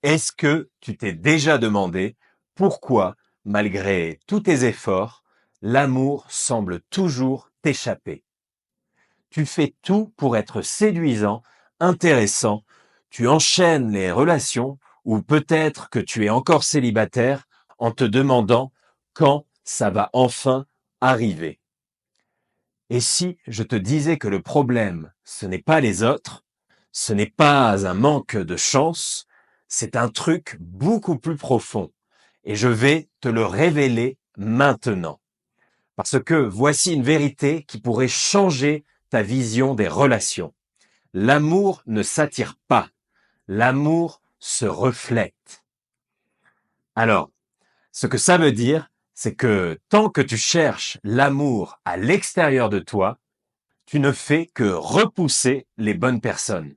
Est-ce que tu t'es déjà demandé pourquoi, malgré tous tes efforts, l'amour semble toujours t'échapper? Tu fais tout pour être séduisant, intéressant, tu enchaînes les relations ou peut-être que tu es encore célibataire en te demandant quand ça va enfin arriver. Et si je te disais que le problème, ce n'est pas les autres, ce n'est pas un manque de chance, c'est un truc beaucoup plus profond. Et je vais te le révéler maintenant. Parce que voici une vérité qui pourrait changer ta vision des relations. L'amour ne s'attire pas, l'amour se reflète. Alors, ce que ça veut dire, c'est que tant que tu cherches l'amour à l'extérieur de toi, tu ne fais que repousser les bonnes personnes.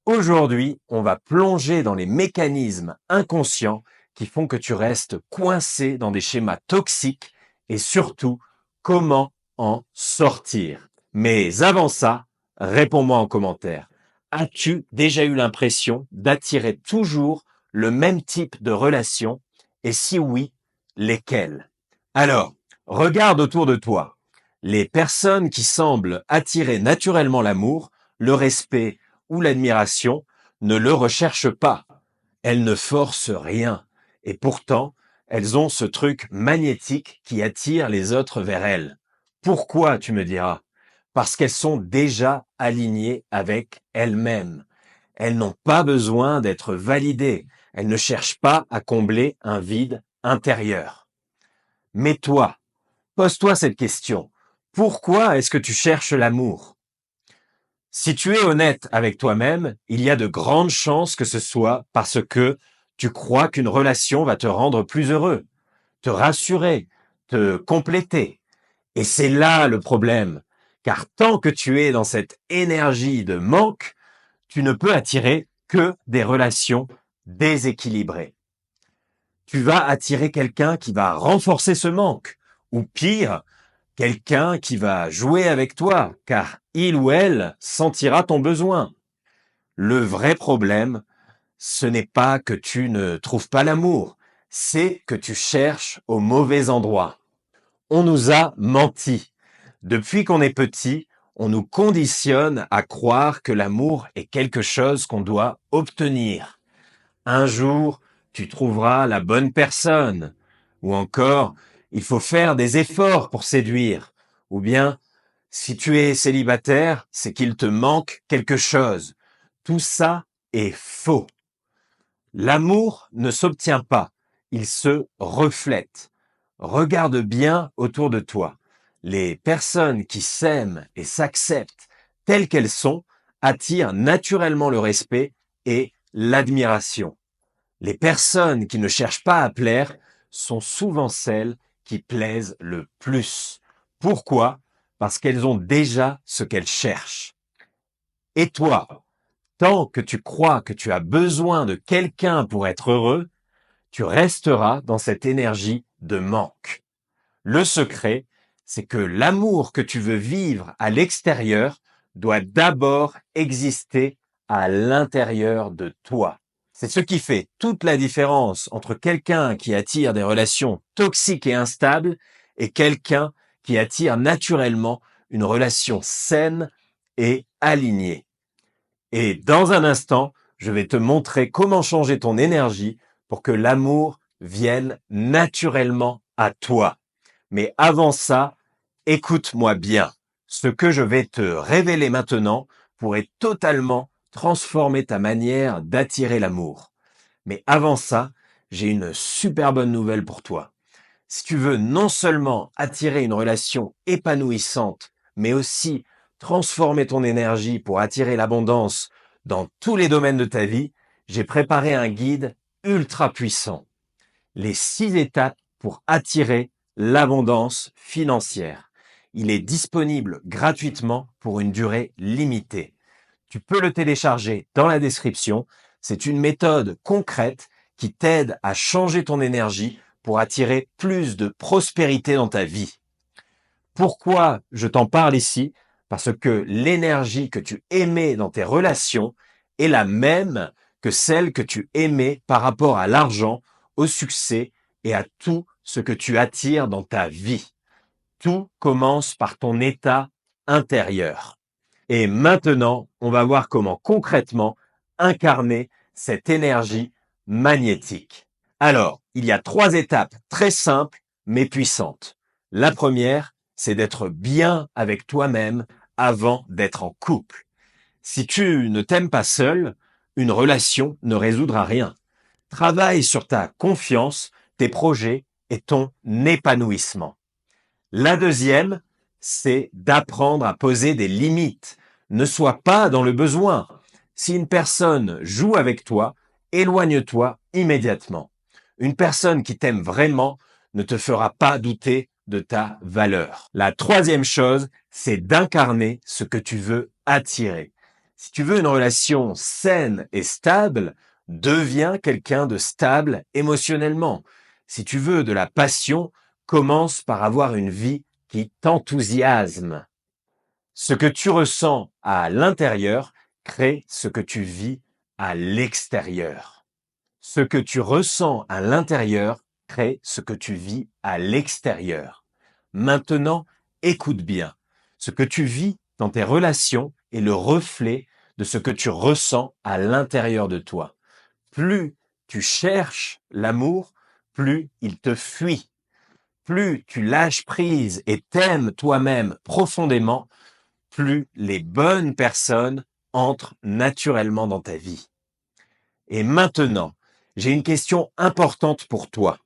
Aujourd'hui, on va plonger dans les mécanismes inconscients qui font que tu restes coincé dans des schémas toxiques et surtout, comment en sortir. Mais avant ça, réponds-moi en commentaire. As-tu déjà eu l'impression d'attirer toujours le même type de relation? Et si oui, lesquelles? Alors, regarde autour de toi. Les personnes qui semblent attirer naturellement l'amour, le respect ou l'admiration ne le recherchent pas. Elles ne forcent rien. Et pourtant, elles ont ce truc magnétique qui attire les autres vers elles. Pourquoi, tu me diras? Parce qu'elles sont déjà alignées avec elles-mêmes. Elles n'ont pas besoin d'être validées. Elles ne cherchent pas à combler un vide intérieur. Mais toi, pose-toi cette question. Pourquoi est-ce que tu cherches l'amour? Si tu es honnête avec toi-même, il y a de grandes chances que ce soit parce que tu crois qu'une relation va te rendre plus heureux, te rassurer, te compléter. Et c'est là le problème. Car tant que tu es dans cette énergie de manque, tu ne peux attirer que des relations déséquilibrées. Tu vas attirer quelqu'un qui va renforcer ce manque. Ou pire, quelqu'un qui va jouer avec toi, car il ou elle sentira ton besoin. Le vrai problème, ce n'est pas que tu ne trouves pas l'amour, c'est que tu cherches au mauvais endroit. On nous a menti. Depuis qu'on est petit, on nous conditionne à croire que l'amour est quelque chose qu'on doit obtenir. Un jour, tu trouveras la bonne personne. Ou encore, il faut faire des efforts pour séduire. Ou bien, si tu es célibataire, c'est qu'il te manque quelque chose. Tout ça est faux. L'amour ne s'obtient pas, il se reflète. Regarde bien autour de toi. Les personnes qui s'aiment et s'acceptent telles qu'elles sont attirent naturellement le respect et l'admiration. Les personnes qui ne cherchent pas à plaire sont souvent celles qui plaisent le plus. Pourquoi? Parce qu'elles ont déjà ce qu'elles cherchent. Et toi, tant que tu crois que tu as besoin de quelqu'un pour être heureux, tu resteras dans cette énergie de manque. Le secret, c'est que l'amour que tu veux vivre à l'extérieur doit d'abord exister à l'intérieur de toi. C'est ce qui fait toute la différence entre quelqu'un qui attire des relations toxiques et instables et quelqu'un qui attire naturellement une relation saine et alignée. Et dans un instant, je vais te montrer comment changer ton énergie pour que l'amour vienne naturellement à toi. Mais avant ça, écoute-moi bien. Ce que je vais te révéler maintenant pourrait totalement transformer ta manière d'attirer l'amour. Mais avant ça, j'ai une super bonne nouvelle pour toi. Si tu veux non seulement attirer une relation épanouissante, mais aussi transformer ton énergie pour attirer l'abondance dans tous les domaines de ta vie, j'ai préparé un guide ultra puissant. Les 6 étapes pour attirer l'abondance financière. Il est disponible gratuitement pour une durée limitée. Tu peux le télécharger dans la description. C'est une méthode concrète qui t'aide à changer ton énergie pour attirer plus de prospérité dans ta vie. Pourquoi je t'en parle ici? Parce que l'énergie que tu émets dans tes relations est la même que celle que tu émets par rapport à l'argent, au succès et à tout ce que tu attires dans ta vie. Tout commence par ton état intérieur. Et maintenant, on va voir comment concrètement incarner cette énergie magnétique. Alors, il y a 3 étapes très simples mais puissantes. La première, c'est d'être bien avec toi-même avant d'être en couple. Si tu ne t'aimes pas seul, une relation ne résoudra rien. Travaille sur ta confiance, tes projets et ton épanouissement. La deuxième, c'est d'apprendre à poser des limites. Ne sois pas dans le besoin. Si une personne joue avec toi, éloigne-toi immédiatement. Une personne qui t'aime vraiment ne te fera pas douter de ta valeur. La troisième chose, c'est d'incarner ce que tu veux attirer. Si tu veux une relation saine et stable, deviens quelqu'un de stable émotionnellement. Si tu veux de la passion, commence par avoir une vie qui t'enthousiasme. Ce que tu ressens à l'intérieur crée ce que tu vis à l'extérieur. Ce que tu ressens à l'intérieur crée ce que tu vis à l'extérieur. Maintenant, écoute bien. Ce que tu vis dans tes relations est le reflet de ce que tu ressens à l'intérieur de toi. Plus tu cherches l'amour, plus il te fuit. Plus tu lâches prise et t'aimes toi-même profondément, plus les bonnes personnes entrent naturellement dans ta vie. Et maintenant, j'ai une question importante pour toi.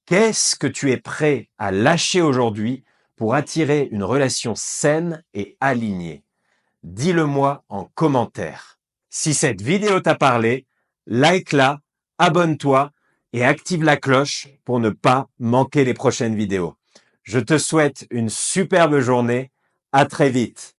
Qu'est-ce que tu es prêt à lâcher aujourd'hui pour attirer une relation saine et alignée? Dis-le-moi en commentaire. Si cette vidéo t'a parlé, like-la, abonne-toi et active la cloche pour ne pas manquer les prochaines vidéos. Je te souhaite une superbe journée. À très vite.